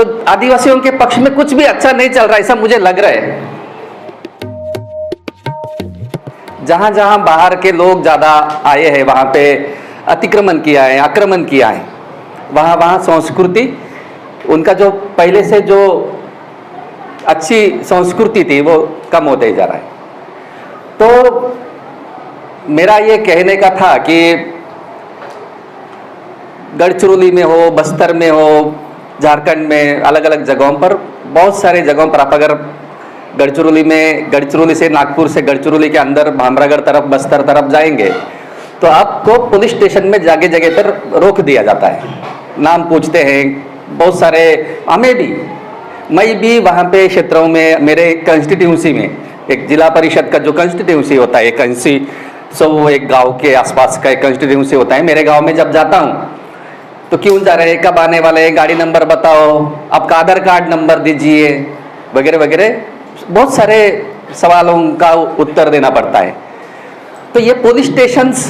तो आदिवासियों के पक्ष में कुछ भी अच्छा नहीं चल रहा ऐसा मुझे लग रहा है। जहां जहां बाहर के लोग ज्यादा आए हैं वहां पे अतिक्रमण किया है, आक्रमण किया है, वहां वहां संस्कृति उनका जो पहले से जो अच्छी संस्कृति थी वो कम होते ही जा रहा है। तो मेरा ये कहने का था कि गढ़चिरौली में हो, बस्तर में हो, झारखंड में अलग अलग जगहों पर, बहुत सारे जगहों पर आप अगर गढ़चिरौली से नागपुर से गढ़चिरौली के अंदर भामरागढ़ तरफ, बस्तर तरफ जाएंगे तो आपको पुलिस स्टेशन में जगह जगह पर रोक दिया जाता है, नाम पूछते हैं। बहुत सारे मैं भी वहाँ पे क्षेत्रों में, मेरे कंस्टिट्यूंसी में एक जिला परिषद का जो कंस्टिट्यूंसी होता है, एक गांव के आसपास का एक कंस्टिट्यूंसी होता है। मेरे गांव में जब जाता हूँ तो क्यों जा रहे हैं, कब आने वाले हैं, गाड़ी नंबर बताओ, आपका आधार कार्ड नंबर दीजिए, वगैरह वगैरह बहुत सारे सवालों का उत्तर देना पड़ता है। तो ये पुलिस स्टेशंस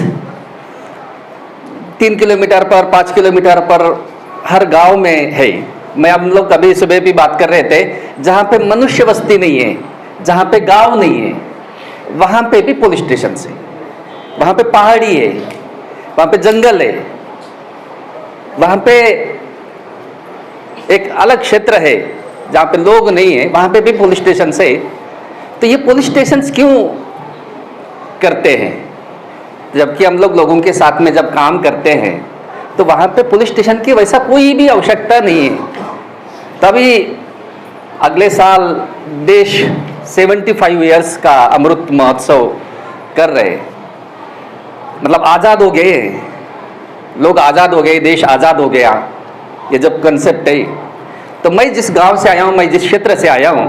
3 किलोमीटर पर, 5 किलोमीटर पर हर गांव में है। हम लोग कभी सुबह भी बात कर रहे थे, जहाँ पे मनुष्य बस्ती नहीं है, जहाँ पे गांव नहीं है, वहाँ पे भी पुलिस स्टेशन है। वहाँ पे पहाड़ी है, वहाँ पे जंगल है, वहाँ पे एक अलग क्षेत्र है जहाँ पे लोग नहीं है, वहाँ पे भी पुलिस स्टेशन है। तो ये पुलिस स्टेशन क्यों करते हैं, जबकि हम लोगों के साथ में जब काम करते हैं तो वहाँ पे पुलिस स्टेशन की वैसा कोई भी आवश्यकता नहीं है। तभी अगले साल देश 75 इयर्स का अमृत महोत्सव कर रहे हैं, मतलब आज़ाद हो गए, लोग आज़ाद हो गए, देश आज़ाद हो गया, ये जब कंसेप्ट है। तो मैं जिस गांव से आया हूँ, मैं जिस क्षेत्र से आया हूँ,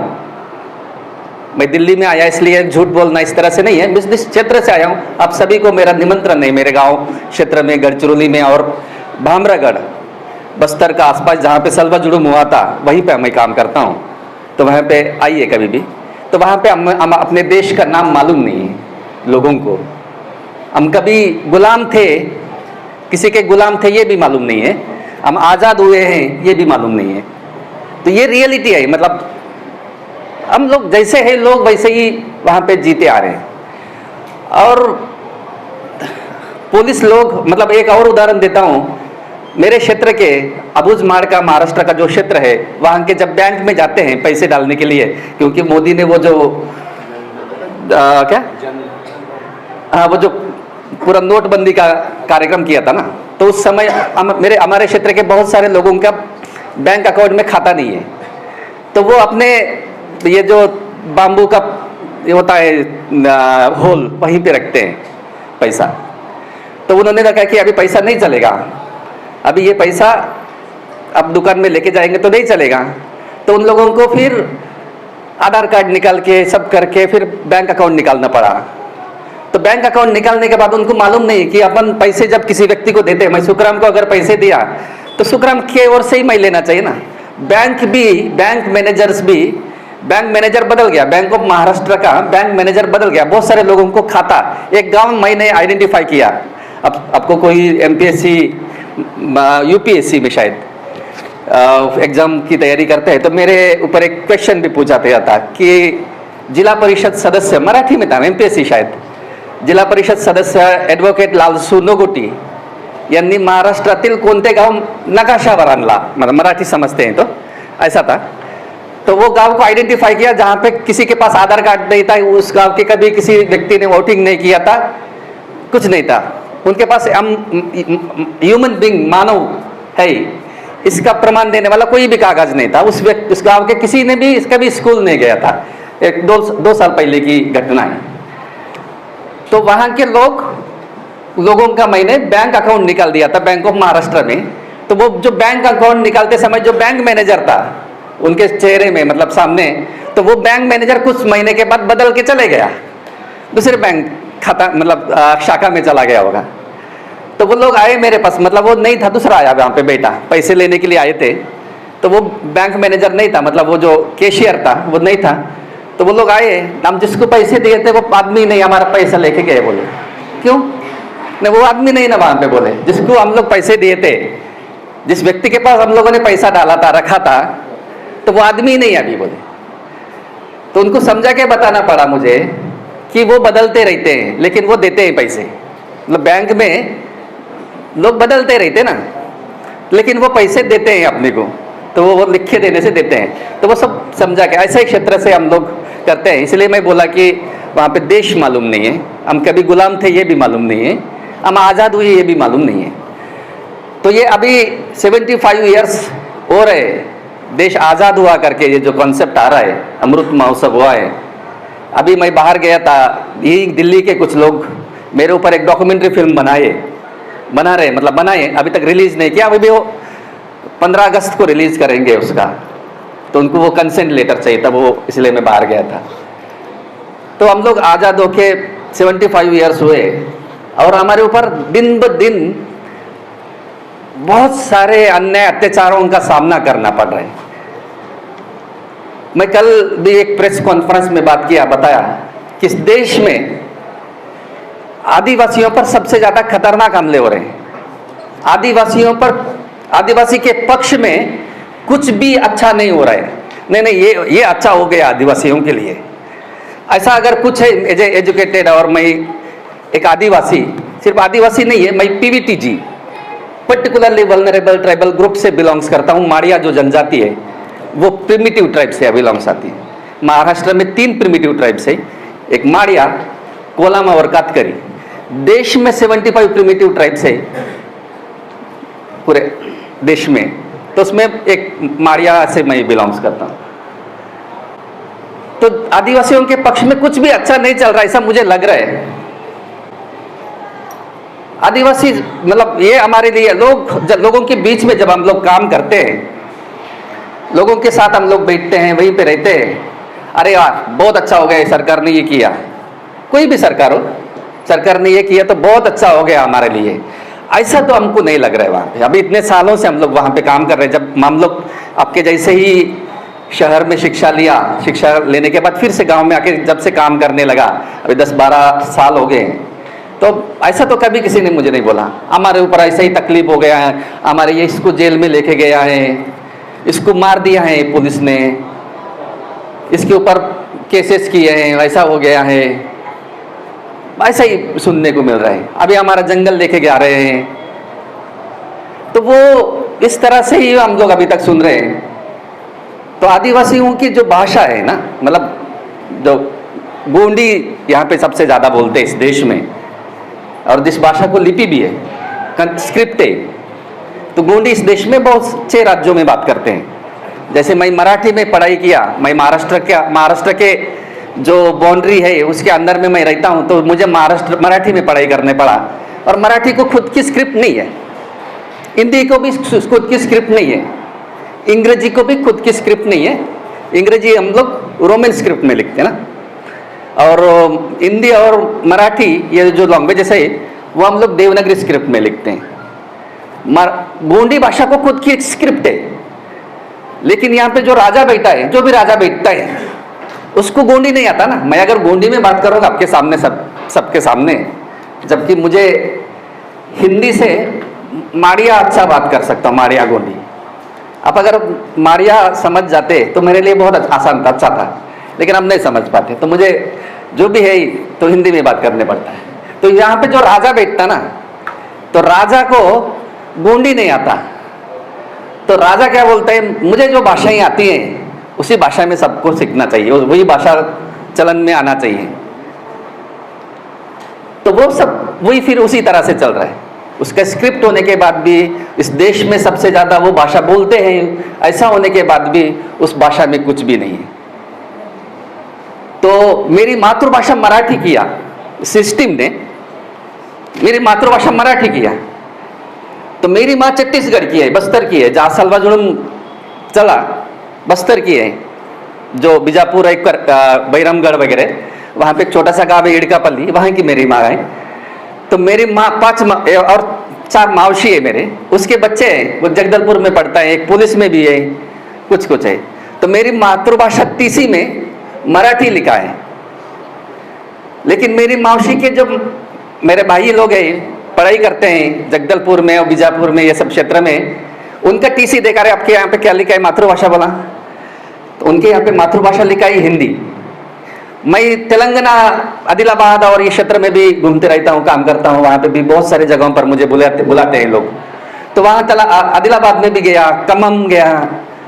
मैं दिल्ली में आया इसलिए झूठ बोलना इस तरह से नहीं है, मैं जिस क्षेत्र से आया हूँ, आप सभी को मेरा निमंत्रण है मेरे गांव क्षेत्र में, गढ़चिरौली में और भामरागढ़ बस्तर का आसपास जहाँ पे सलवा जुड़ूम हुआ था, वहीं पे मैं काम करता हूँ। तो वहाँ पे आइए कभी भी। तो वहाँ पे हम अपने देश का नाम मालूम नहीं है लोगों को, हम कभी गुलाम थे, किसी के गुलाम थे ये भी मालूम नहीं है, हम आज़ाद हुए हैं ये भी मालूम नहीं है। तो ये रियलिटी है, मतलब हम लोग जैसे हैं लोग वैसे ही वहाँ पे जीते आ रहे हैं। और पुलिस लोग, मतलब एक और उदाहरण देता हूँ, मेरे क्षेत्र के अबुझमाड़ का, महाराष्ट्र का जो क्षेत्र है, वहाँ के जब बैंक में जाते हैं पैसे डालने के लिए, क्योंकि मोदी ने वो जो वो जो पूरा नोटबंदी का कार्यक्रम किया था ना, तो उस समय हमारे क्षेत्र के बहुत सारे लोगों का बैंक अकाउंट में खाता नहीं है। तो वो अपने ये जो बाम्बू का ये होता है होल, वहीं पे रखते हैं पैसा। तो उन्होंने कहा कि अभी पैसा नहीं चलेगा, अभी ये पैसा अब दुकान में लेके जाएंगे तो नहीं चलेगा। तो उन लोगों को फिर आधार कार्ड निकाल के सब करके फिर बैंक अकाउंट निकालना पड़ा। तो बैंक अकाउंट निकालने के बाद उनको मालूम नहीं कि अपन पैसे जब किसी व्यक्ति को देते हैं, मैं सुखराम को अगर पैसे दिया तो सुखराम की ओर से ही मैं लेना चाहिए ना। बैंक भी, बैंक मैनेजर्स भी, बैंक मैनेजर बदल गया, बैंक ऑफ महाराष्ट्र का बैंक मैनेजर बदल गया, बहुत सारे लोगों को खाता, एक गांव मैंने आइडेंटिफाई किया। अब आपको कोई एमपीएससी, यूपीएससी में शायद एग्जाम की तैयारी करते हैं, तो मेरे ऊपर एक क्वेश्चन भी पूछा जाता कि जिला परिषद सदस्य, मराठी में था, एमपीएससी शायद, जिला परिषद सदस्य ॲडव्होकेट लालसू नोगोटी यांनी महाराष्ट्रातील कोणते गाव नकाशावर आणला, मतलब मराठी समझते हैं तो ऐसा था। तो वो गांव को आइडेंटिफाई किया जहाँ पे किसी के पास आधार कार्ड नहीं था, उस गांव के कभी किसी व्यक्ति ने वोटिंग नहीं किया था, कुछ नहीं था, उनके पास ह्यूमन बीइंग, मानव है, इसका प्रमाण देने वाला कोई भी कागज नहीं था। उस गांव के किसी ने भी, इसका भी स्कूल नहीं गया था। एक दो साल पहले की घटना है। तो वहाँ के लोगों का मैंने बैंक अकाउंट निकाल दिया था बैंक ऑफ महाराष्ट्र में। तो वो जो बैंक अकाउंट निकालते समय जो बैंक मैनेजर था उनके चेहरे में, मतलब सामने, तो वो बैंक मैनेजर कुछ महीने के बाद बदल के चले गया, दूसरे बैंक खाता, मतलब शाखा में चला गया होगा। तो वो लोग आए मेरे पास, मतलब वो नहीं था, दूसरा आया वहाँ पे बेटा, पैसे लेने के लिए आए थे। तो वो बैंक मैनेजर नहीं था, मतलब वो जो कैशियर था वो नहीं था। तो वो लोग आए, हम जिसको पैसे दिए थे वो आदमी नहीं हमारा पैसा लेके गए। बोले क्यों? नहीं, वो आदमी नहीं ना वहाँ पे। बोले जिसको हम लोग पैसे दिए थे, जिस व्यक्ति के पास हम लोगों ने पैसा डाला था, रखा था, तो वो आदमी ही नहीं है अभी बोले। तो उनको समझा के बताना पड़ा मुझे कि वो बदलते रहते हैं लेकिन वो देते हैं पैसे। मतलब बैंक में लोग बदलते रहते ना, लेकिन वो पैसे देते हैं अपने को, तो वो लिख के देने से देते हैं। तो वो सब समझा के ऐसे ही क्षेत्र से हम लोग करते हैं। इसलिए मैं बोला कि वहाँ पे देश मालूम नहीं है, हम कभी गुलाम थे ये भी मालूम नहीं है, हम आज़ाद हुए ये भी मालूम नहीं है। तो ये अभी 75 ईयर्स हो रहे, देश आज़ाद हुआ करके ये जो कॉन्सेप्ट आ रहा है, अमृत महोत्सव हुआ है। अभी मैं बाहर गया था, यही दिल्ली के कुछ लोग मेरे ऊपर एक डॉक्यूमेंट्री फिल्म बना रहे, मतलब बनाए, अभी तक रिलीज़ नहीं किया। अभी भी वो 15 अगस्त को रिलीज़ करेंगे उसका, तो उनको वो कंसेंट लेटर चाहिए था, वो इसलिए मैं बाहर गया था। तो हम लोग आज़ाद होके 75 ईयर्स हुए और हमारे ऊपर दिन ब दिन बहुत सारे अन्याय अत्याचारों का सामना करना पड़ रहा है। मैं कल भी एक प्रेस कॉन्फ्रेंस में बात किया, बताया कि इस देश में आदिवासियों पर सबसे ज़्यादा खतरनाक हमले हो रहे हैं। आदिवासियों पर, आदिवासी के पक्ष में कुछ भी अच्छा नहीं हो रहा है। नहीं, ये अच्छा हो गया आदिवासियों के लिए, ऐसा अगर कुछ है। एजुकेटेड और मैं एक आदिवासी, सिर्फ आदिवासी नहीं है, मैं PVTG particularly vulnerable tribal group से बिलोंग्स करता हूँ। माड़िया जो जनजाति है वो प्रिमिटिव ट्राइब से बिलोंग्स आती है। महाराष्ट्र में 3 प्रिमिटिव ट्राइब्स है, एक माड़िया, कोलाम और कातकरी। देश में 75 प्रिमिटिव ट्राइब्स है पूरे देश में, तो उसमें एक माड़िया से मैं बिलोंग्स करता हूँ। तो आदिवासियों के पक्ष में कुछ भी अच्छा नहीं चल रहा ऐसा मुझे लग रहा है। आदिवासी मतलब ये हमारे लिए लोगों के बीच में जब हम लोग काम करते हैं, लोगों के साथ हम लोग बैठते हैं, वहीं पे रहते हैं, अरे यार बहुत अच्छा हो गया सरकार ने ये किया, कोई भी सरकार हो, सरकार ने ये किया तो बहुत अच्छा हो गया हमारे लिए, ऐसा तो हमको नहीं लग रहा है वहाँ पे। अभी इतने सालों से हम लोग वहाँ पे काम कर रहे हैं। जब हम लोग आपके जैसे ही शहर में शिक्षा लिया, शिक्षा लेने के बाद फिर से गांव में आके जब से काम करने लगा, अभी 10-12 साल हो गए, तो ऐसा तो कभी किसी ने मुझे नहीं बोला हमारे ऊपर ऐसा ही तकलीफ हो गया है, हमारे ये इसको जेल में लेके गया है, इसको मार दिया है पुलिस ने, इसके ऊपर केसेस किए हैं, ऐसा हो गया है, ऐसा ही सुनने को मिल रहा है। अभी हमारा जंगल लेके जा रहे हैं, तो वो इस तरह से ही हम लोग अभी तक सुन रहे हैं। तो आदिवासियों की जो भाषा है ना, मतलब जो गोंडी यहाँ पे सबसे ज़्यादा बोलते हैं इस देश में, और जिस भाषा को लिपि भी है, स्क्रिप्ट है, तो गोंडी इस देश में बहुत 6 राज्यों में बात करते हैं। जैसे मैं मराठी में पढ़ाई किया, मैं महाराष्ट्र के जो बाउंड्री है उसके अंदर में मैं रहता हूँ, तो मुझे मराठी में पढ़ाई करने पड़ा। और मराठी को खुद की स्क्रिप्ट नहीं है, हिंदी को भी खुद की स्क्रिप्ट नहीं है, अंग्रेजी को भी खुद की स्क्रिप्ट नहीं है। अंग्रेजी हम लोग रोमन स्क्रिप्ट में लिखते हैं ना, और हिंदी और मराठी ये जो लैंग्वेजेस है वो हम लोग देवनागरी स्क्रिप्ट में लिखते हैं। गोंडी भाषा को खुद की स्क्रिप्ट है, लेकिन यहाँ पे जो राजा बैठा है, जो भी राजा बैठता है, उसको गोंडी नहीं आता ना। मैं अगर गोंडी में बात करूँगा आपके सामने, सबके सामने, जबकि मुझे हिंदी से माड़िया अच्छा बात कर सकता हूँ, माड़िया गोंडी। आप अगर माड़िया समझ जाते तो मेरे लिए बहुत आसान था, अच्छा था, लेकिन हम नहीं समझ पाते, तो मुझे जो भी है तो हिंदी में बात करने पड़ता है। तो यहाँ पे जो राजा बैठता ना, तो राजा को गोंडी नहीं आता, तो राजा क्या बोलता है, मुझे जो भाषाएं आती हैं उसी भाषा में सबको सीखना चाहिए, वही भाषा चलन में आना चाहिए। तो वो सब वही फिर उसी तरह से चल रहा है। उसका स्क्रिप्ट होने के बाद भी इस देश में सबसे ज़्यादा वो भाषा बोलते हैं, ऐसा होने के बाद भी उस भाषा में कुछ भी नहीं है। तो मेरी मातृभाषा मराठी किया सिस्टम ने, मेरी मातृभाषा मराठी किया, तो मेरी माँ छत्तीसगढ़ की है, बस्तर की है, जहाँ सलवाजुड़म चला बस्तर की है, जो बीजापुर एक बैरमगढ़ वगैरह, वहाँ पे एक छोटा सा गाँव है इड़कापल्ली, वहाँ की मेरी माँ है। तो मेरी माँ 5 और 4 मावशी है मेरे, उसके बच्चे हैं, वो जगदलपुर में पढ़ता है, एक पुलिस में भी है, कुछ है। तो मेरी मातृभाषा तीसी में मराठी लिखा है, लेकिन मेरी मावशी के जो मेरे भाई लोग हैं पढ़ाई करते हैं जगदलपुर में और बीजापुर में, ये सब क्षेत्र में, उनका TC देखा रहे आपके यहाँ पे क्या लिखा है, मातृभाषा बोला, तो उनके यहाँ पे मातृभाषा लिखा है हिंदी। मैं तेलंगाना आदिलाबाद और ये क्षेत्र में भी घूमते रहता हूँ, काम करता हूँ, वहाँ पे भी बहुत सारे जगहों पर मुझे बुलाते हैं लोग। तो वहाँ आदिलाबाद में भी गया, खम्मम गया,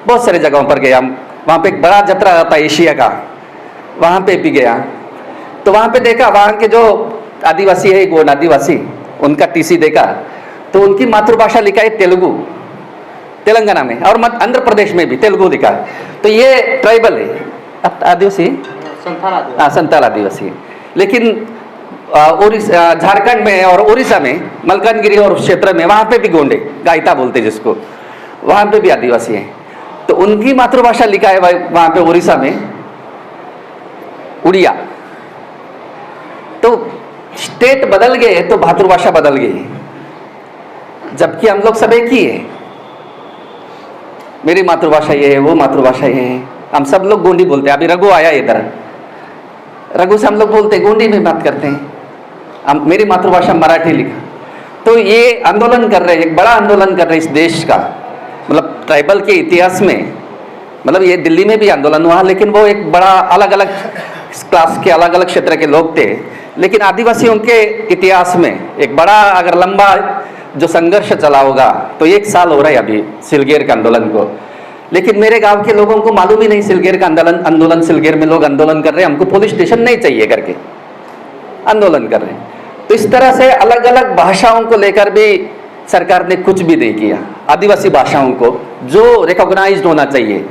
बहुत सारे जगहों पर गया। वहाँ पे एक बड़ा जत्रा आता है एशिया का, वहाँ पे भी गया। तो वहाँ पे देखा वहाँ के जो आदिवासी है, गोंड आदिवासी, उनका टीसी देखा तो उनकी मातृभाषा लिखा है तेलुगु, तेलंगाना में, और आंध्र प्रदेश में भी तेलुगु लिखा है। तो ये ट्राइबल है, आदिवासी, संथाल आदिवासी। लेकिन झारखंड में और उड़ीसा में, मलकानगिरी और उस क्षेत्र में, वहाँ पे भी गोंडे, गायता बोलते जिसको, वहाँ पे भी आदिवासी हैं। तो उनकी मातृभाषा लिखा है वहाँ पे उड़ीसा में उड़िया। तो स्टेट बदल गए तो मातृभाषा बदल गई, जबकि हम लोग सब एक ही है। मेरी मातृभाषा ये है, वो मातृभाषा ये है, हम सब लोग गोंडी बोलते हैं। अभी रघु आया इधर, रघु से हम लोग बोलते हैं, गोंडी में बात करते हैं। हम, मेरी मातृभाषा मराठी लिखा। तो ये आंदोलन कर रहे हैं, एक बड़ा आंदोलन कर रहे हैं इस देश का, मतलब ट्राइबल के इतिहास में। मतलब ये दिल्ली में भी आंदोलन हुआ, लेकिन वो एक बड़ा अलग अलग क्लास के, अलग अलग क्षेत्र के लोग थे। लेकिन आदिवासियों के इतिहास में एक बड़ा, अगर लंबा जो संघर्ष चला होगा, तो 1 साल हो रहा है अभी सिलगेर के आंदोलन को। लेकिन मेरे गांव के लोगों को मालूम ही नहीं सिलगेर का आंदोलन सिलगेर में लोग आंदोलन कर रहे हैं, हमको पुलिस स्टेशन नहीं चाहिए करके आंदोलन कर रहे हैं। तो इस तरह से अलग अलग भाषाओं को लेकर भी सरकार ने कुछ भी नहीं किया। आदिवासी भाषाओं को जो रिकॉग्नाइज्ड होना चाहिए,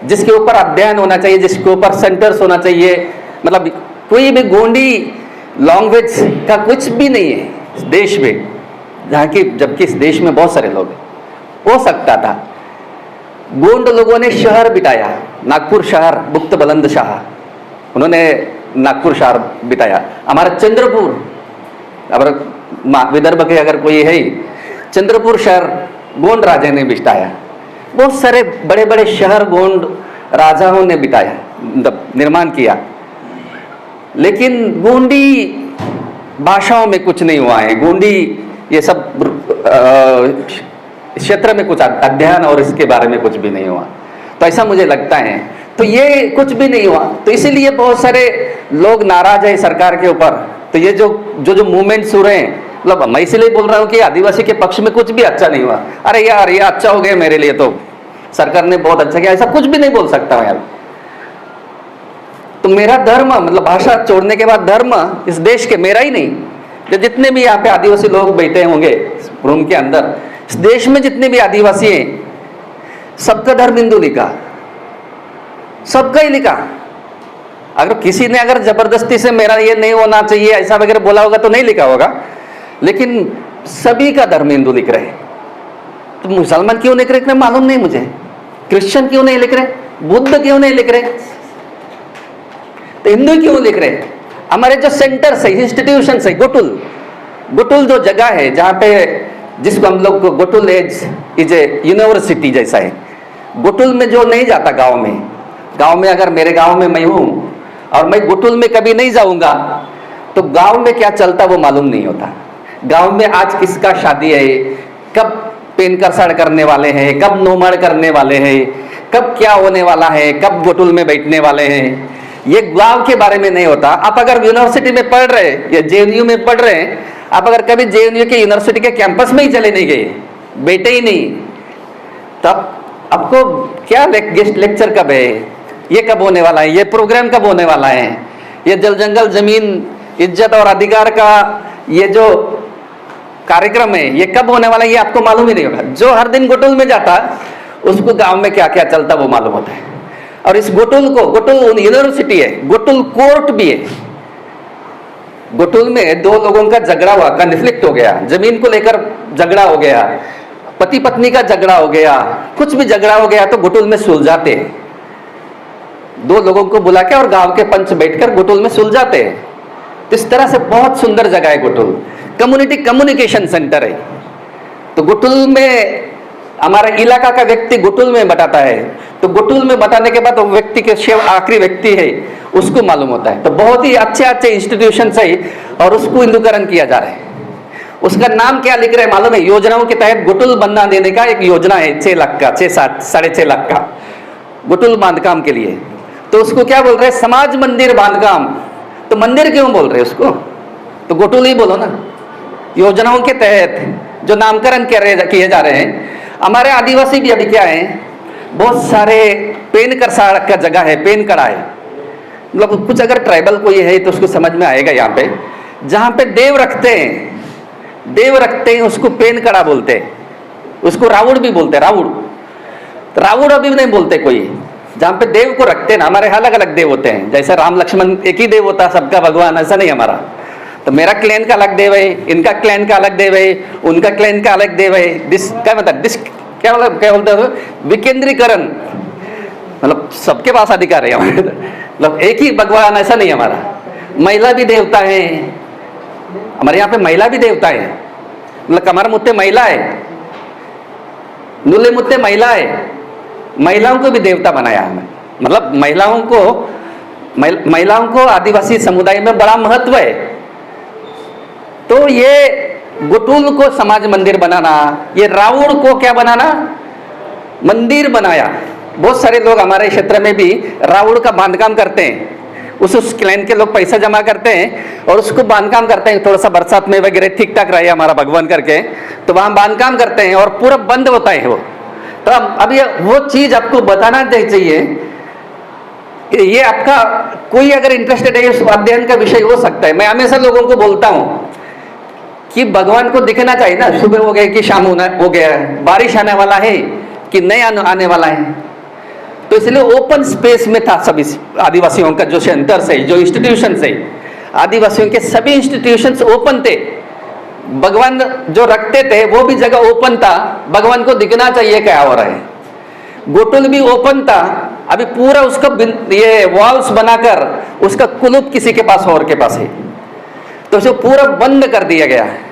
जिसके ऊपर अध्ययन होना चाहिए, जिसके ऊपर सेंटर्स होना चाहिए, मतलब कोई भी गोंडी लैंग्वेज का कुछ भी नहीं है इस देश में, जहाँ की, जबकि इस देश में बहुत सारे लोग हैं। हो सकता था। गोंड लोगों ने शहर बिठाया, नागपुर शहर, बुक्त बुलंद शाह, उन्होंने नागपुर शहर बिठाया। हमारा चंद्रपुर, अगर विदर्भ के अगर कोई है, चंद्रपुर शहर गोंड राजा ने बिठाया। बहुत सारे बड़े बड़े शहर गोंड राजाओं ने बिठाया, निर्माण किया। लेकिन गोंडी भाषाओं में कुछ नहीं हुआ है। गोंडी ये सब क्षेत्र में कुछ अध्ययन और इसके बारे में कुछ भी नहीं हुआ, तो ऐसा मुझे लगता है। तो ये कुछ भी नहीं हुआ, तो इसीलिए बहुत सारे लोग नाराज है सरकार के ऊपर। तो ये जो मूवमेंट्स हो रहे हैं, मतलब मैं इसलिए बोल रहा हूँ कि आदिवासी के पक्ष में कुछ भी अच्छा नहीं हुआ। अरे यार ये अच्छा हो गया मेरे लिए, तो सरकार ने बहुत अच्छा किया, ऐसा कुछ भी नहीं बोल सकता यार। तो मेरा धर्म, मतलब भाषा छोड़ने के बाद धर्म इस देश के, मेरा ही नहीं, जो जितने भी यहाँ पे आदिवासी लोग बैठे होंगे रूम के अंदर, इस देश में जितने भी आदिवासी हैं, सबका धर्म हिंदू लिखा, सबका ही लिखा। अगर किसी ने अगर जबरदस्ती से मेरा ये नहीं होना चाहिए ऐसा वगैरह बोला होगा तो नहीं लिखा होगा, लेकिन सभी का धर्म हिंदू लिख रहे। तो मुसलमान क्यों लिख रहे मालूम नहीं मुझे, क्रिश्चियन क्यों नहीं लिख रहे, बुद्ध क्यों नहीं लिख रहे, तो हिंदू क्यों लिख रहे। हमारे जो सेंटर्स है, इंस्टीट्यूशन है, गुटुल जो जगह है जहाँ पे, जिसको हम लोग गुटुल इज ए यूनिवर्सिटी जैसा है। गुटुल में जो नहीं जाता गांव में अगर मेरे गांव में मैं हूँ और मैं गुटुल में कभी नहीं जाऊंगा, तो गांव में क्या चलता वो मालूम नहीं होता। गांव में आज किसका शादी है, कब पेनकर सड़ करने वाले हैं, कब नोमड़ करने वाले हैं, कब क्या होने वाला है, कब गुटुल में बैठने वाले हैं, ये गांव के बारे में नहीं होता। आप अगर यूनिवर्सिटी में पढ़ रहे या जेएनयू में पढ़ रहे हैं, आप अगर कभी जेएनयू के यूनिवर्सिटी के कैंपस में ही चले नहीं गए, बैठे ही नहीं, तब आपको क्या गेस्ट लेक्चर कब है, ये कब होने वाला है, ये प्रोग्राम कब होने वाला है, ये जल जंगल जमीन इज्जत और अधिकार का ये जो कार्यक्रम है ये कब होने वाला है, ये आपको मालूम ही नहीं होगा। जो हर दिन गुटुल में जाता उसको गांव में क्या क्या चलता वो मालूम होता है। और इस गुटुल यूनिवर्सिटी है, गुटुल कोर्ट भी है। गुटुल में 2 लोगों का झगड़ा हुआ, कन्फ्लिक्ट हो गया, जमीन को लेकर झगड़ा हो गया, पति पत्नी का झगड़ा हो गया, कुछ भी झगड़ा हो गया तो गुटुल में सुलझाते हैं। 2 लोगों को बुला के और गांव के पंच बैठकर गुटुल में सुलझाते हैं। तो इस तरह से बहुत सुंदर जगह है गुटुल, कम्युनिटी कम्युनिकेशन सेंटर है। तो गुटुल में हमारा इलाका का व्यक्ति गुटुल में बताता है, तो गुटुल में बताने के बाद वो व्यक्ति के आखिरी व्यक्ति है उसको मालूम होता है। तो बहुत ही अच्छे इंस्टीट्यूशन है और उसको हिंदूकरण किया जा रहा है। उसका नाम क्या लिख रहे हैं मालूम है, योजनाओं के तहत गुटुल बना देने का एक योजना है, 6 लाख का, 6-7 साढ़े 6 लाख का। गुटुल बांधकाम के लिए, तो उसको क्या बोल रहे हैं? समाज मंदिर बांधकाम। तो मंदिर क्यों बोल रहे हैं उसको? तो गुटुल ही बोलो ना। योजनाओं के तहत जो नामकरण किए जा रहे हैं, हमारे आदिवासी भी अभी क्या है, बहुत सारे पेन करसाड़ का जगह है, पेन कड़ा है, मतलब कुछ अगर ट्राइबल कोई है तो उसको समझ में आएगा। यहाँ पे जहाँ पे देव रखते हैं उसको पेन कड़ा बोलते हैं, उसको रावुड़ भी बोलते हैं, रावुड़। तो रावुड़ अभी नहीं बोलते कोई, जहाँ पे देव को रखते हैं ना। हमारे अलग अलग देव होते हैं, जैसे राम लक्ष्मण एक ही देव होता है सबका भगवान, ऐसा नहीं हमारा। तो मेरा क्लैन का अलग देव है, इनका क्लैन का अलग देव है, उनका क्लैन का अलग देव है। क्या बोलते हैं? विकेंद्रीकरण, मतलब सबके पास अधिकार है हमारे, मतलब एक ही भगवान ऐसा नहीं हमारा। महिला भी देवता है हमारे यहाँ पे, महिला भी देवता है, मतलब कमर मुत्ते महिला है, नुले मुत्ते महिला है, महिलाओं को भी देवता बनाया हमें। मतलब महिलाओं को आदिवासी समुदाय में बड़ा महत्व है। तो ये गुटुल को समाज मंदिर बनाना, ये रावुड़ को क्या बनाना? मंदिर बनाया। बहुत सारे लोग हमारे क्षेत्र में भी रावुड़ का बांधकाम करते हैं, उस क्लैन के लोग पैसा जमा करते हैं और उसको बांधकाम करते हैं, थोड़ा सा बरसात में वगैरह ठीक ठाक रहे हमारा भगवान करके, तो वहां बांधकाम करते हैं और पूरा बंद होता है वो। तो अब ये वो चीज आपको बताना चाहिए, ये आपका कोई अगर इंटरेस्टेड है इस अध्ययन का विषय हो सकता है। मैं हमेशा लोगों को बोलता हूं कि भगवान को दिखना चाहिए ना, सुबह हो गया कि शाम हो गया, बारिश आने वाला है कि नहीं आने वाला है। तो इसलिए ओपन स्पेस में था सभी आदिवासियों का जो सेंटर्स है, जो इंस्टीट्यूशन है, आदिवासियों के सभी इंस्टीट्यूशंस ओपन थे। भगवान जो रखते थे वो भी जगह ओपन था, भगवान को दिखना चाहिए क्या हो रहा है। गुटुल भी ओपन था, अभी पूरा उसका ये वॉल्स बनाकर उसका कुलूप किसी के पास और के पास है, तो उसे पूरा बंद कर दिया गया है।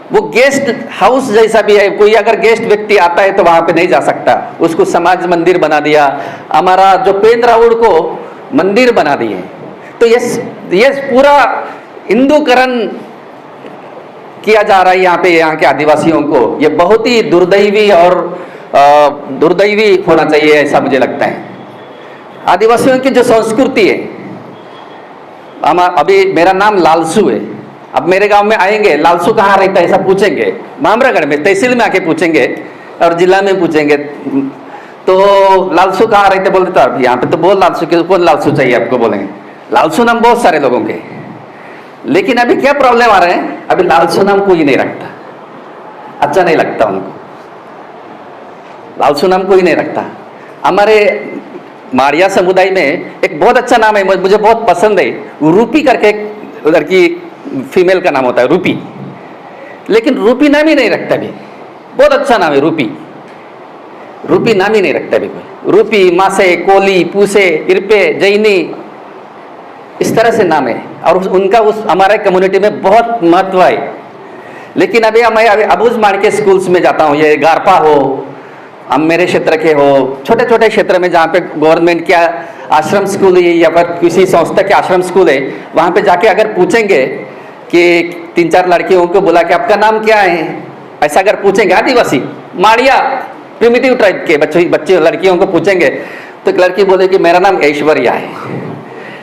वो गेस्ट हाउस जैसा भी है, कोई अगर गेस्ट व्यक्ति आता है तो वहां पे नहीं जा सकता, उसको समाज मंदिर बना दिया। हमारा जो पेन रावुड़ को मंदिर बना दिए। तो ये पूरा हिंदूकरण किया जा रहा है यहाँ के आदिवासियों को। ये बहुत ही दुर्दैवी और दुर्दैवी होना चाहिए, ऐसा मुझे लगता है। आदिवासियों की जो संस्कृति है, अभी मेरा नाम लालसू है, अब मेरे गांव में आएंगे, लालसू कहाँ रहता है ऐसा पूछेंगे, मामरागढ़ में तहसील में आके पूछेंगे और जिला में पूछेंगे, तो लालसू कहाँ रहते बोलते, तो अब यहाँ पे तो बोल लालसू के, कौन लालसू चाहिए आपको, बोलेंगे लालसू नाम बहुत सारे लोगों के। लेकिन अभी क्या प्रॉब्लम आ रहे हैं, अभी लालसू नाम कोई नहीं रखता, अच्छा नहीं लगता उनको, लालसू नाम कोई नहीं रखता। हमारे माड़िया समुदाय में एक बहुत अच्छा नाम है, मुझे बहुत पसंद है, रूपी करके एक लड़की फीमेल का नाम होता है रूपी, लेकिन रूपी नाम ही नहीं रखता भी। बहुत अच्छा नाम है रूपी, रूपी नाम ही नहीं रखता भी कोई। रूपी, मासे, कोली, पूसे, इरपे, जैनी, इस तरह से नाम है और उनका हमारे कम्युनिटी में बहुत महत्व है। लेकिन अभी मैं अबूझ माड़ के स्कूल्स में जाता हूँ, ये गारपा हो, हम मेरे क्षेत्र के हो, छोटे छोटे क्षेत्र में जहाँ पे गवर्नमेंट क्या आश्रम स्कूल है या फिर किसी संस्था के आश्रम स्कूल है, वहाँ पे जाके अगर पूछेंगे कि 3-4 लड़कियों को बोला कि आपका नाम क्या है, ऐसा अगर पूछेंगे, आदिवासी माड़िया प्रिमिटिव ट्राइब के बच्चे लड़कियों को पूछेंगे, तो एक लड़की बोले कि मेरा नाम ऐश्वर्या है,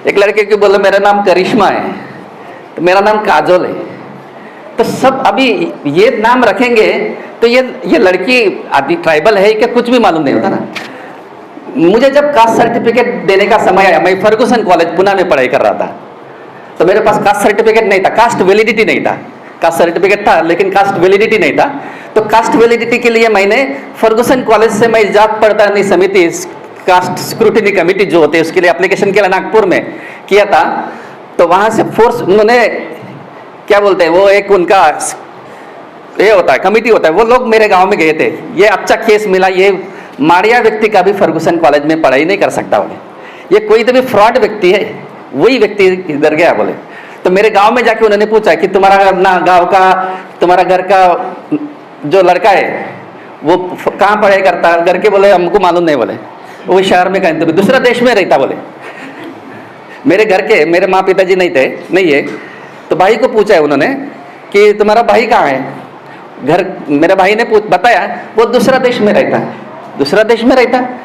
एक लड़के को बोले मेरा नाम करिश्मा है, तो मेरा नाम काजोल है। तो सब अभी ये नाम रखेंगे तो ये लड़की आदि ट्राइबल है क्या, कुछ भी मालूम नहीं होता ना। मुझे जब कास्ट सर्टिफिकेट देने का समय आया, मैं फर्गुसन कॉलेज पुणे में पढ़ाई कर रहा था, तो मेरे पास कास्ट सर्टिफिकेट नहीं था, कास्ट वैलिडिटी नहीं था। कास्ट सर्टिफिकेट था लेकिन कास्ट वैलिडिटी नहीं था। तो कास्ट वैलिडिटी के लिए मैंने फर्गुसन कॉलेज से मैं जात पड़ताल समिति, कास्ट स्क्रूटिनी कमेटी जो होती है, उसके लिए एप्लीकेशन किया नागपुर में किया था। तो वहाँ से फोर्स उन्होंने क्या बोलते हैं, वो एक उनका ये होता है कमिटी होता है, वो लोग मेरे गांव में गए थे। ये अच्छा केस मिला, ये माड़िया व्यक्ति का भी फर्गुसन कॉलेज में पढ़ाई नहीं कर सकता बोले, ये कोई तो भी फ्रॉड व्यक्ति है, वही व्यक्ति इधर गया बोले। तो मेरे गांव में जाके उन्होंने पूछा कि तुम्हारा ना गांव का, तुम्हारा घर का जो लड़का है वो कहाँ पढ़ाई करता है, घर के बोले हमको मालूम नहीं बोले, वो शहर में कहीं तो दूसरा देश में रहता बोले। मेरे घर के मेरे माँ पिताजी नहीं है, तो भाई को पूछा है उन्होंने कि तुम्हारा भाई कहाँ है, घर मेरे भाई ने बताया वो दूसरा देश में रहता है, दूसरा देश में रहता है।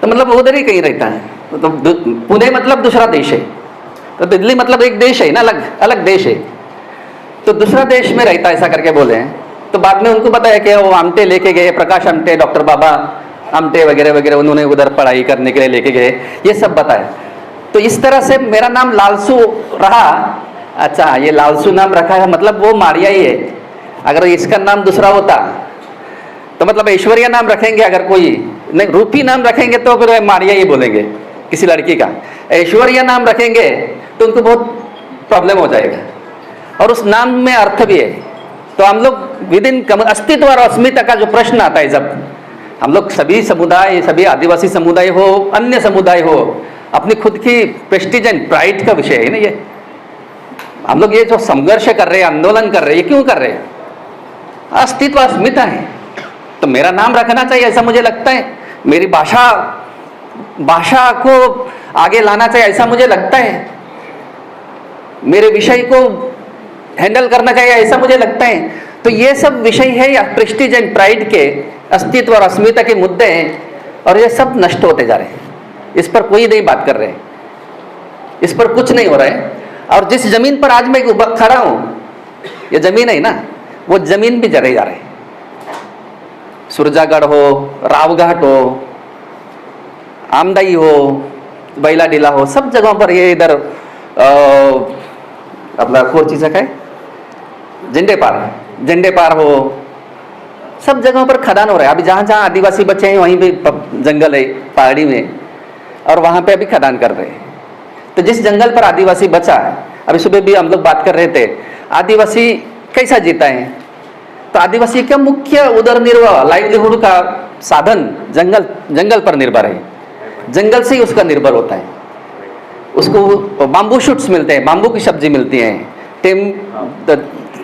मतलब उधर ही कहीं रहता है। तो पुणे मतलब दूसरा देश है, तो दिल्ली मतलब एक देश है ना, अलग अलग देश है, तो दूसरा देश में रहता है ऐसा करके बोले हैं। तो बाद में उनको पता है कि वो आमटे लेके गए, प्रकाश आमटे, डॉक्टर बाबा आमटे वगैरह वगैरह, उन्होंने उधर पढ़ाई करने के लिए लेके गए, ये सब बताया। तो इस तरह से मेरा नाम लालसू रहा। अच्छा, ये लालसू नाम रखा है मतलब वो मारिया ही है। अगर इसका नाम दूसरा होता तो मतलब ऐश्वर्या नाम रखेंगे, अगर कोई नहीं रूपी नाम रखेंगे तो फिर मारिया ही बोलेंगे किसी लड़की का। ऐश्वर्या नाम रखेंगे तो उनको बहुत प्रॉब्लम हो जाएगा, और उस नाम में अर्थ भी है। तो हम लोग विदिन अस्तित्व और अस्मिता का जो प्रश्न आता है, जब हम लोग सभी समुदाय, सभी आदिवासी समुदाय हो, अन्य समुदाय हो, अपनी खुद की प्रेस्टीज एंड प्राइड का विषय है ना ये। हम लोग ये जो संघर्ष कर रहे हैं, आंदोलन कर रहे हैं, ये क्यों कर रहे हैं? अस्तित्व अस्मिता है, तो मेरा नाम रखना चाहिए ऐसा मुझे लगता है। मेरी भाषा को आगे लाना चाहिए ऐसा मुझे लगता है। मेरे विषय को हैंडल करना चाहिए ऐसा मुझे लगता है। तो ये सब विषय है या प्रेस्टीज एंड प्राइड के, अस्तित्व और अस्मिता के मुद्दे हैं, और ये सब नष्ट होते जा रहे हैं। इस पर कोई नहीं बात कर रहे, इस पर कुछ नहीं हो रहा है। और जिस जमीन पर आज मैं खड़ा हूं, ये जमीन है ना, वो जमीन भी जले जा रहे हैं। सुरजागढ़ हो, रावघाट हो, आमदाई हो, बैलाडीला हो, सब जगहों पर ये इधर अपना कौन चीज़ है, झंडे पार हो, सब जगहों पर खदान हो रहा है। अभी जहाँ जहाँ आदिवासी बच्चे हैं वहीं पे जंगल है पहाड़ी में, और वहाँ पे अभी खदान कर रहे हैं। तो जिस जंगल पर आदिवासी बचा, अभी सुबह भी हम लोग बात कर रहे थे, आदिवासी कैसा जीता है, तो आदिवासी का मुख्य उदरनिर्वाह, लाइवलीहुड का साधन जंगल पर निर्भर है। जंगल से ही उसका निर्भर होता है। उसको बाम्बू शूट्स मिलते हैं, बाम्बू की सब्जी मिलती है,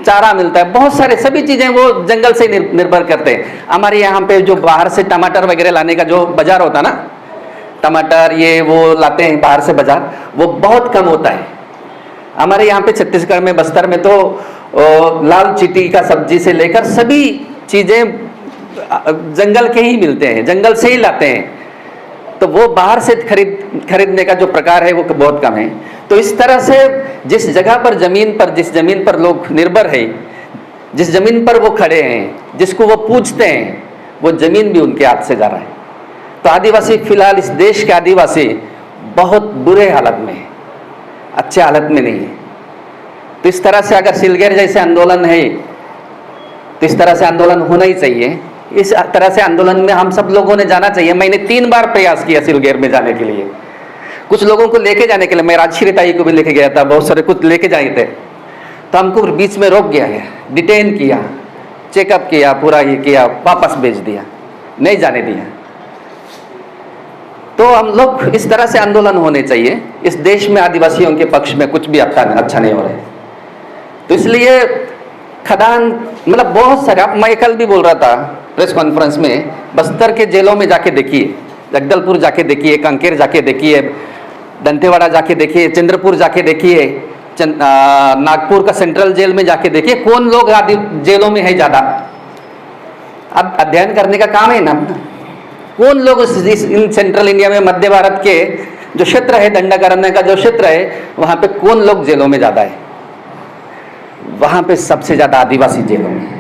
चारा मिलता है, बहुत सारे सभी चीज़ें वो जंगल से निर्भर करते हैं। हमारे यहाँ पे जो बाहर से टमाटर वगैरह लाने का जो बाजार होता है ना, टमाटर ये वो लाते हैं बाहर से बाजार, वो बहुत कम होता है। हमारे यहाँ पे छत्तीसगढ़ में, बस्तर में तो लाल चीटी का सब्जी से लेकर सभी चीज़ें जंगल के ही मिलते हैं, जंगल से ही लाते हैं। तो वो बाहर से खरीदने का जो प्रकार है वो बहुत कम है। तो इस तरह से जिस जगह पर जिस जमीन पर लोग निर्भर है, जिस जमीन पर वो खड़े हैं, जिसको वो पूजते हैं, वो जमीन भी उनके हाथ से जा रहा है। तो आदिवासी, फिलहाल इस देश के आदिवासी बहुत बुरे हालत में है, अच्छे हालत में नहीं है। तो इस तरह से अगर सिलगेर जैसे आंदोलन है, तो इस तरह से आंदोलन होना ही चाहिए। इस तरह से आंदोलन में हम सब लोगों ने जाना चाहिए। मैंने 3 बार प्रयास किया सिलगेर में जाने के लिए, कुछ लोगों को लेके जाने के लिए। मैं राजश्री ताई को भी लेके गया था, बहुत सारे कुछ लेके जाए थे, तो हमको बीच में रोक गया है, डिटेन किया, चेकअप किया, पूरा ये किया, वापस भेज दिया, नहीं जाने दिया। तो हम लोग इस तरह से आंदोलन होने चाहिए। इस देश में आदिवासियों के पक्ष में कुछ भी अच्छा नहीं हो रहा है। तो इसलिए खदान मतलब बहुत सारे, अब मैं कल भी बोल रहा था प्रेस कॉन्फ्रेंस में, बस्तर के जेलों में जाके देखिए, जगदलपुर जाके देखिए, कांकेर जाके देखिए, दंतेवाड़ा जाके देखिए, चंद्रपुर जाके देखिए, नागपुर का सेंट्रल जेल में जाके देखिए, कौन लोग जेलों में है ज़्यादा। अब अध्ययन करने का काम है ना, कौन लोग इन सेंट्रल इंडिया में, मध्य भारत के जो क्षेत्र है, दंडाकारण्य का जो क्षेत्र है, वहाँ पे कौन लोग जेलों में ज़्यादा है? वहाँ पे सबसे ज़्यादा आदिवासी जेलों में।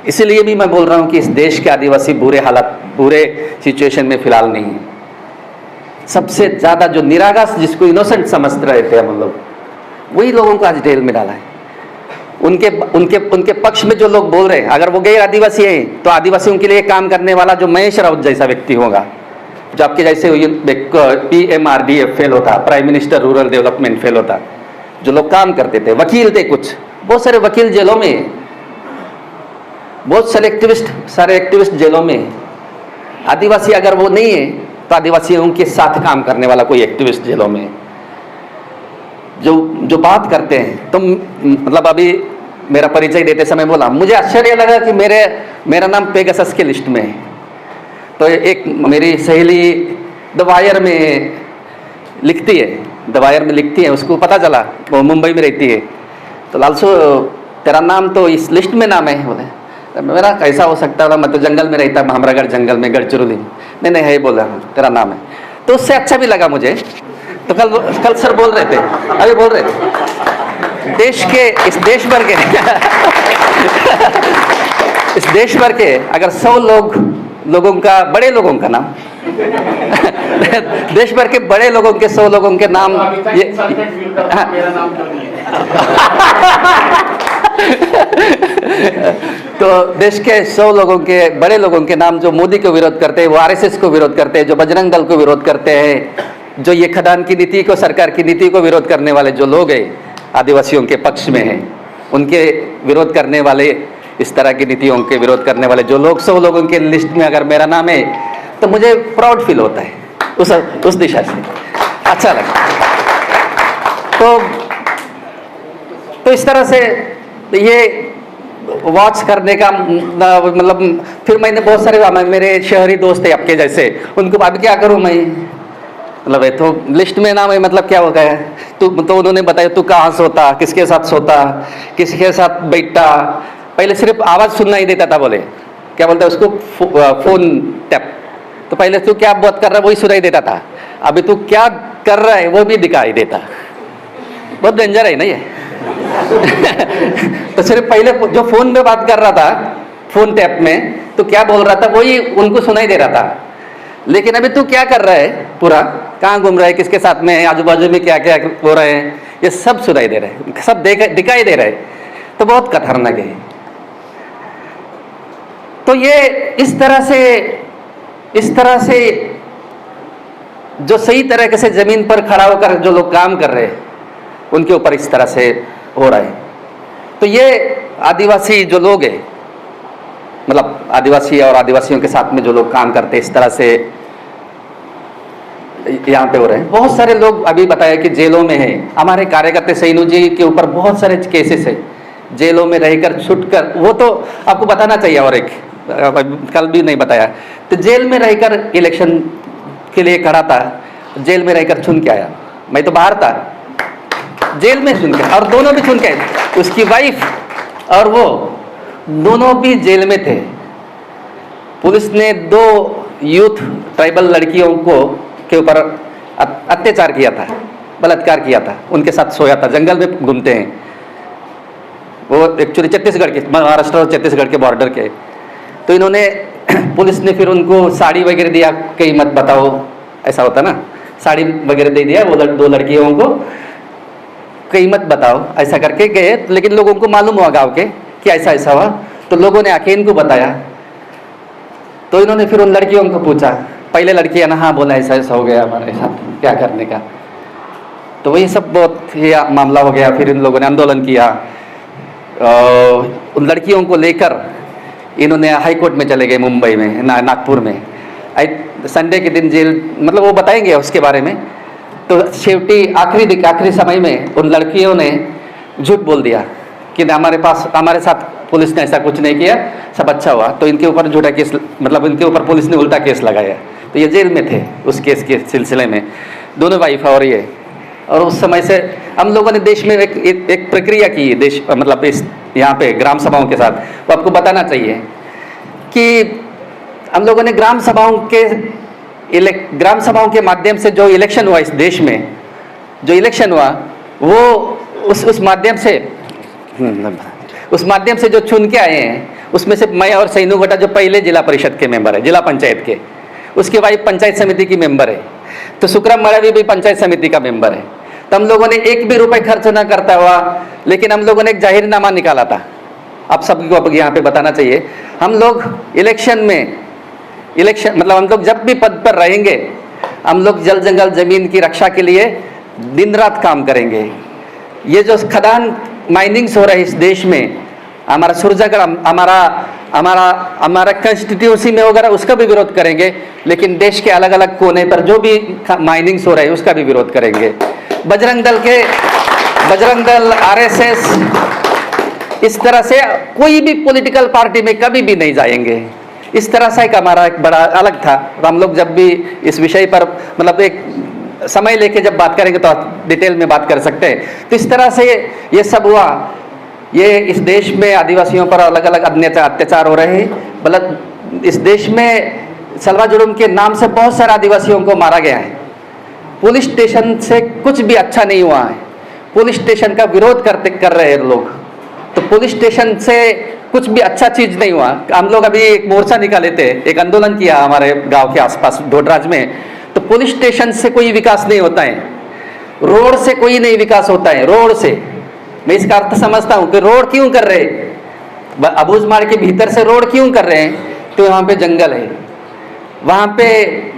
इसीलिए भी मैं बोल रहा हूँ कि इस देश के आदिवासी बुरे सिचुएशन में फिलहाल नहीं है। सबसे ज़्यादा जो निरागस, जिसको इनोसेंट समझते रहे थे हम लोग, वही लोगों को आज जेल में डाला है। उनके पक्ष में जो लोग बोल रहे हैं, अगर वो गैर आदिवासी है तो आदिवासियों के लिए काम करने वाला जो महेश राउत जैसा व्यक्ति होगा, जो आपके जैसे PMRDF फेल होता, prime minister rural development fail होता, जो लोग काम करते थे, वकील थे, कुछ बहुत सारे वकील जेलों में, बहुत सारे एक्टिविस्ट जेलों में। आदिवासी अगर वो नहीं है तो आदिवासियों के साथ काम करने वाला कोई एक्टिविस्ट जेलों में, जो बात करते हैं। तो मतलब अभी मेरा परिचय देते समय बोला, मुझे आश्चर्य लगा कि मेरा नाम पेगासस के लिस्ट में है। तो एक मेरी सहेली द वायर में लिखती है, उसको पता चला, वो मुंबई में रहती है, तो लालसू तेरा नाम तो इस लिस्ट में नाम है। बोले मेरा कैसा हो सकता था, मैं तो जंगल में रहता, भामरागढ़ जंगल में, गढ़चिरौली। नहीं नहीं है, बोला तेरा नाम है, तो उससे अच्छा भी लगा मुझे। तो कल सर बोल रहे थे, अभी बोल रहे थे देश के, इस देश भर के इस देश भर के अगर 100 लोगों का, बड़े लोगों का नाम देश भर के बड़े लोगों के 100 लोगों के नाम ये तो देश के 100 लोगों के, बड़े लोगों के नाम जो मोदी को विरोध करते हैं, वो आरएसएस को विरोध करते हैं, जो बजरंग दल को विरोध करते हैं, जो ये खदान की नीति को, सरकार की नीति को विरोध करने वाले जो लोग हैं, आदिवासियों के पक्ष में हैं, उनके विरोध करने वाले, इस तरह की नीतियों के विरोध करने वाले जो लोग, 100 लोगों के लिस्ट में अगर मेरा नाम है तो मुझे प्राउड फील होता है उस दिशा से, अच्छा लगता। तो इस तरह से ये वॉच करने का मतलब, फिर मैंने बहुत सारे मेरे शहरी दोस्त है आपके जैसे, उनको अब क्या करूं मैं, मतलब है तो लिस्ट में नाम है, मतलब क्या हो गया तो उन्होंने बताया तू कहाँ सोता, किसके साथ सोता, किसके साथ बैठता, पहले सिर्फ आवाज़ सुनना ही देता था, बोले क्या बोलते हैं उसको, फोन टैप, तो पहले तू क्या बात कर रहा है वही सुनाई देता था, अभी तू क्या कर रहा है वो भी दिखाई देता। बहुत डेंजर है ना ये तो सिर्फ पहले जो फोन में बात कर रहा था, फोन टैप में, तो क्या बोल रहा था वही उनको सुनाई दे रहा था, लेकिन अभी तू क्या कर रहा है, पूरा कहाँ घूम रहा है, किसके साथ में है, आजू बाजू में क्या क्या हो रहे हैं, ये सब सुनाई दे रहे हैं, सब दिखाई दे रहे हैं, तो बहुत खतरनाक है। तो ये इस तरह से जो सही तरीके से जमीन पर खड़ा होकर जो लोग काम कर रहे हैं, उनके ऊपर इस तरह से हो रहा है। तो ये आदिवासी जो लोग हैं, मतलब आदिवासी और आदिवासियों के साथ में जो लोग काम करते हैं, इस तरह से यहाँ पे हो रहे हैं। बहुत सारे लोग अभी बताया कि जेलों में हैं, हमारे कार्यकर्ता सैनू जी के ऊपर बहुत सारे केसेस है, जेलों में रहकर छुटकर, वो तो आपको बताना चाहिए, और एक कल भी नहीं बताया, तो जेल में रहकर इलेक्शन के लिए खड़ा था, जेल में रहकर चुन के आया, मैं तो बाहर था, जेल में चुन के, और दोनों भी चुन के, उसकी वाइफ और वो दोनों भी जेल में थे। पुलिस ने 2 यूथ ट्राइबल लड़कियों के ऊपर अत्याचार किया था, बलात्कार किया था, उनके साथ सोया था, जंगल में घूमते हैं वो, एक्चुअली छत्तीसगढ़ के, महाराष्ट्र और छत्तीसगढ़ के बॉर्डर के। तो इन्होंने पुलिस ने फिर उनको साड़ी वगैरह दिया, कीमत बताओ, ऐसा होता ना, साड़ी वगैरह दे दिया, वो 2 लड़कियों को कीमत बताओ, ऐसा करके गए, लेकिन लोगों को मालूम हुआ गाँव के कि ऐसा ऐसा हुआ, तो लोगों ने आके इनको बताया। तो इन्होंने फिर उन लड़कियों को पूछा, पहले लड़कियां ना हाँ बोला ऐसा ऐसा हो गया हमारे साथ, क्या करने का, तो वही सब बहुत ये मामला हो गया। फिर इन लोगों ने आंदोलन किया, उन लड़कियों को लेकर इन्होंने हाई कोर्ट में चले गए, मुंबई में, नागपुर में, संडे के दिन जेल, मतलब वो बताएंगे उसके बारे में। तो शेवटी आखिरी समय में उन लड़कियों ने झूठ बोल दिया कि हमारे साथ पुलिस ने ऐसा कुछ नहीं किया, सब अच्छा हुआ, तो इनके ऊपर झूठा केस, मतलब इनके ऊपर पुलिस ने उल्टा केस लगाया। तो ये जेल में थे उस केस के सिलसिले में, दोनों वाइफ और ये। और उस समय से हम लोगों ने देश में एक प्रक्रिया की, देश मतलब इस यहाँ पे ग्राम सभाओं के साथ, वो आपको बताना चाहिए कि हम लोगों ने ग्राम सभाओं के माध्यम से जो इलेक्शन हुआ इस देश में, जो इलेक्शन हुआ वो उस माध्यम से जो चुन के आए हैं, उसमें से मैं और सैनू गोटा जो पहले जिला परिषद के मेंबर है, जिला पंचायत के, उसके वाइफ पंचायत समिति की मेंबर है, तो सुक्रम मड़वी भी पंचायत समिति का मेंबर है। तो हम लोगों ने 1 भी रुपए खर्च न करता हुआ, लेकिन हम लोगों ने एक जाहिरनामा निकाला था, आप सबको यहाँ पे बताना चाहिए। हम लोग इलेक्शन मतलब हम लोग जब भी पद पर रहेंगे, हम लोग जल जंगल जमीन की रक्षा के लिए दिन रात काम करेंगे। ये जो खदान माइनिंग्स हो रहा है इस देश में, हमारा सुरजागढ़, हमारा कंस्टिट्यूंसी में वगैरह, उसका भी विरोध करेंगे, लेकिन देश के अलग अलग कोने पर जो भी माइनिंग्स हो रहा है उसका भी विरोध करेंगे। बजरंग दल आरएसएस, इस तरह से कोई भी पॉलिटिकल पार्टी में कभी भी नहीं जाएंगे। इस तरह से एक हमारा एक बड़ा अलग था। तो हम लोग जब भी इस विषय पर मतलब एक समय लेके जब बात करेंगे तो डिटेल में बात कर सकते हैं। तो इस तरह से ये सब हुआ। ये इस देश में आदिवासियों पर अलग अलग अत्याचार हो रहे हैं। मतलब इस देश में सलवा जुलूम के नाम से बहुत सारे आदिवासियों को मारा गया है। पुलिस स्टेशन से कुछ भी अच्छा नहीं हुआ है। पुलिस स्टेशन का विरोध कर रहे हैं लोग, तो पुलिस स्टेशन से कुछ भी अच्छा चीज़ नहीं हुआ। हम लोग अभी एक मोर्चा निकाले थे, एक आंदोलन किया हमारे गांव के आसपास ढोडराज में, तो पुलिस स्टेशन से कोई विकास नहीं होता है, रोड से कोई नहीं विकास होता है। रोड से मैं इसका अर्थ समझता हूँ कि रोड क्यों कर रहे हैं, अबूझमाड़ के भीतर से रोड क्यों कर रहे हैं, तो वहाँ पे जंगल है, वहाँ पे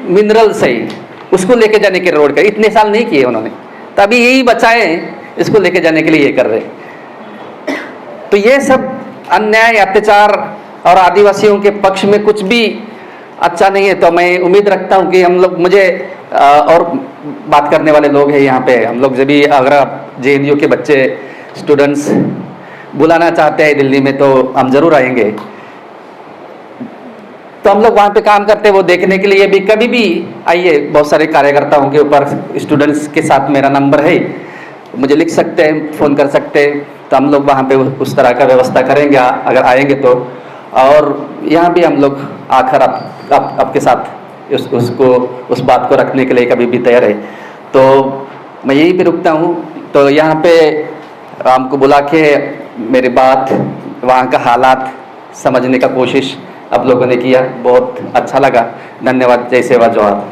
मिनरल्स है, उसको लेके जाने के रोड का इतने साल नहीं किए उन्होंने, तो अभी यही बचाए इसको लेके जाने के लिए ये कर रहे हैं। तो ये सब अन्याय, अत्याचार और आदिवासियों के पक्ष में कुछ भी अच्छा नहीं है। तो मैं उम्मीद रखता हूँ कि हम लोग, मुझे और बात करने वाले लोग हैं यहाँ पे, हम लोग जब भी अगर JNU के बच्चे स्टूडेंट्स बुलाना चाहते हैं दिल्ली में, तो हम जरूर आएंगे। तो हम लोग वहाँ पे काम करते हैं, वो देखने के लिए भी कभी भी आइए। बहुत सारे कार्यकर्ताओं के ऊपर स्टूडेंट्स के साथ मेरा नंबर है, मुझे लिख सकते हैं, फ़ोन कर सकते हैं, तो हम लोग वहाँ पे उस तरह का व्यवस्था करेंगे अगर आएंगे तो। और यहाँ भी हम लोग आकर आपके साथ उस बात को रखने के लिए कभी भी तैयार है। तो मैं यहीं पे रुकता हूँ। तो यहाँ पे हमको बुला के मेरी बात, वहाँ का हालात समझने का कोशिश आप लोगों ने किया, बहुत अच्छा लगा। धन्यवाद। जय सेवा, जोहार।